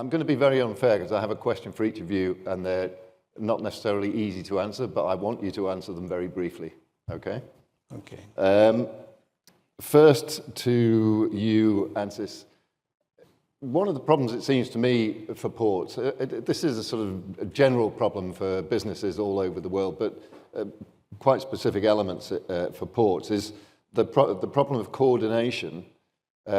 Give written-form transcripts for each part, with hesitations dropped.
I'm going to be very unfair because I have a question for each of you, and they're not necessarily easy to answer, but I want you to answer them very briefly, okay? Okay. First to you, Ansis. One of the problems, it seems to me, for ports, this is a sort of a general problem for businesses all over the world, but quite specific elements for ports, is the problem of coordination.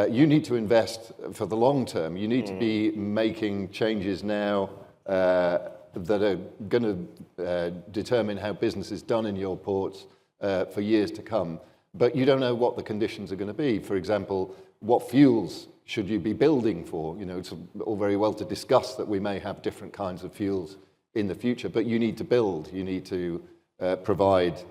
You need to invest for the long term. You need to be making changes now that are going to determine how business is done in your ports for years to come. But you don't know what the conditions are going to be. For example, what fuels should you be building for? You know, it's all very well to discuss that we may have different kinds of fuels in the future, but you need to build. You need to provide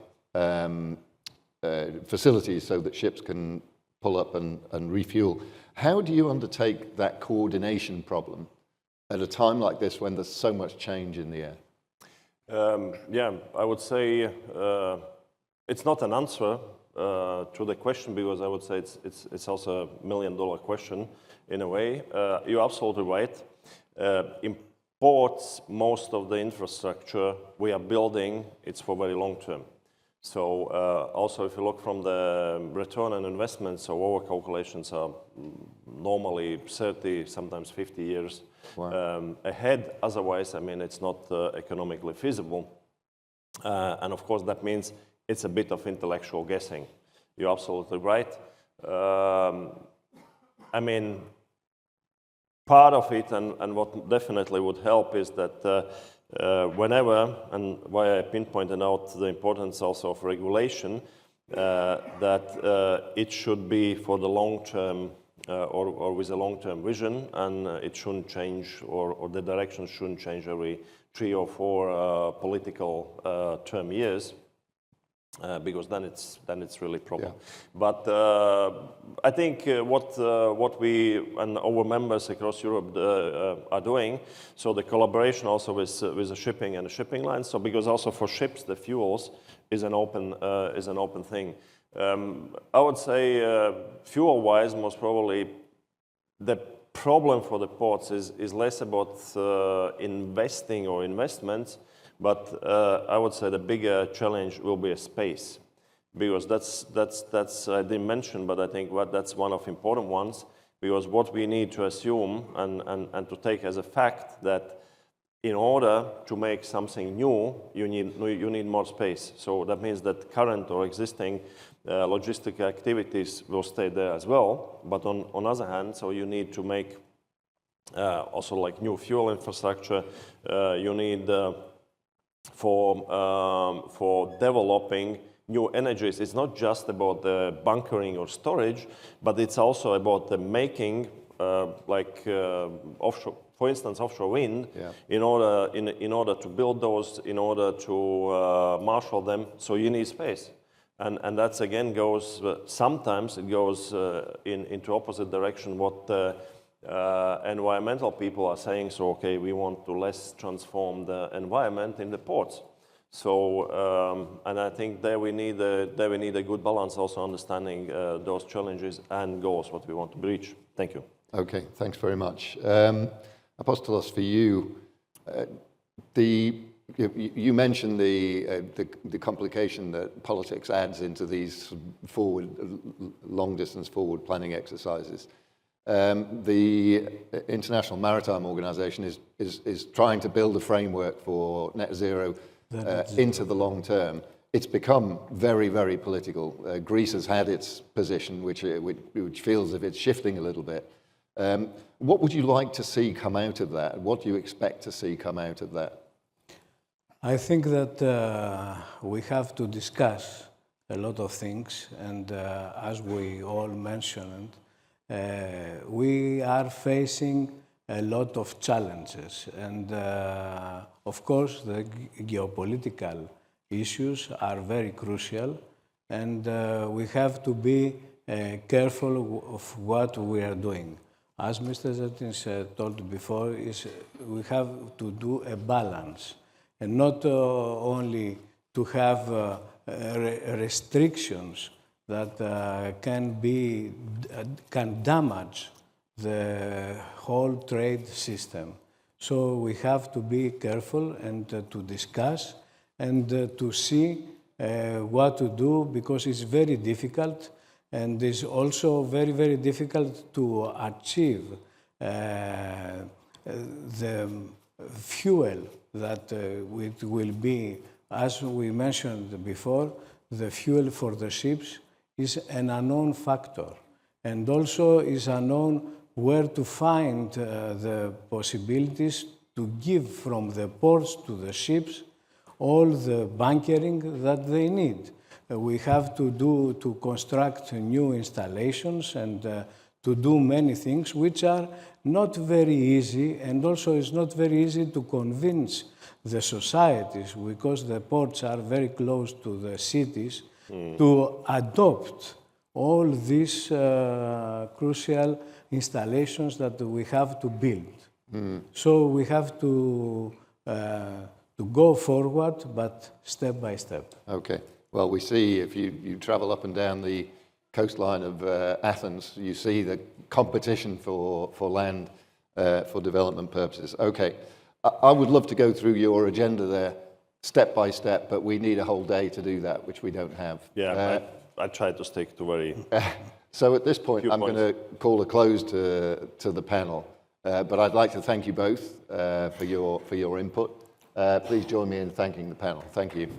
facilities so that ships can pull up and refuel. How do you undertake that coordination problem at a time like this when there's so much change in the air? Yeah, I would say it's not an answer to the question, because I would say it's also a million-dollar question in a way. You're absolutely right. In ports, most of the infrastructure we are building, it's for very long term. So also if you look from the return on investment, so our calculations are normally 30, sometimes 50 years ahead. Otherwise, I mean, it's not economically feasible. And of course, that means it's a bit of intellectual guessing. You're absolutely right. I mean, part of it, and what definitely would help, is that whenever, and why I pinpointed out the importance also of regulation, that it should be for the long term or with a long-term vision, and it shouldn't change, or the direction shouldn't change every 3 or 4 political term years. Because then it's really a problem. Yeah. But I think what we and our members across Europe are doing, so the collaboration also with the shipping and the shipping lines. So because also for ships the fuels is an open thing. I would say fuel-wise, most probably the problem for the ports is less about investing or investments. But I would say the bigger challenge will be a space, because that's I didn't mention, but I think that's one of the important ones, because what we need to assume and to take as a fact that in order to make something new, you need more space. So that means that current or existing logistic activities will stay there as well. But on other hand, so you need to make also like new fuel infrastructure. You need for developing new energies. It's not just about the bunkering or storage, but it's also about the making, offshore, for instance, offshore wind. Yeah. In order to build those, in order to marshal them. So you need space, and that's again goes sometimes it goes into opposite direction what environmental people are saying. So okay, we want to less transform the environment in the ports. So and I think there we need a good balance, also understanding those challenges and goals what we want to reach. Thank you. Okay, thanks very much. Apostolos, for you, you mentioned the complication that politics adds into these long distance forward planning exercises. The International Maritime Organization is trying to build a framework for net zero into the long term. It's become very, very political. Greece has had its position, which feels as if it's shifting a little bit. What would you like to see come out of that? What do you expect to see come out of that? I think that we have to discuss a lot of things, and as we all mentioned, we are facing a lot of challenges, and of course the geopolitical issues are very crucial, and we have to be careful of what we are doing. As Mr. Zeltiņš told before, we have to do a balance, and not only to have restrictions that can damage the whole trade system. So we have to be careful and to discuss and to see what to do, because it's very difficult, and it's also very, very difficult to achieve the fuel that it will be, as we mentioned before, the fuel for the ships is an unknown factor, and also is unknown where to find the possibilities to give from the ports to the ships all the bunkering that they need. We have to construct new installations and to do many things which are not very easy, and also it's not very easy to convince the societies, because the ports are very close to the cities, to adopt all these crucial installations that we have to build. So we have to go forward, but step by step. Okay. Well, we see if you travel up and down the coastline of Athens, you see the competition for land for development purposes. Okay. I would love to go through your agenda there step by step, but we need a whole day to do that, which we don't have. Yeah, I try to stick to very... So at this point, I'm points. going to call a close to the panel. But I'd like to thank you both for your input. Please join me in thanking the panel. Thank you.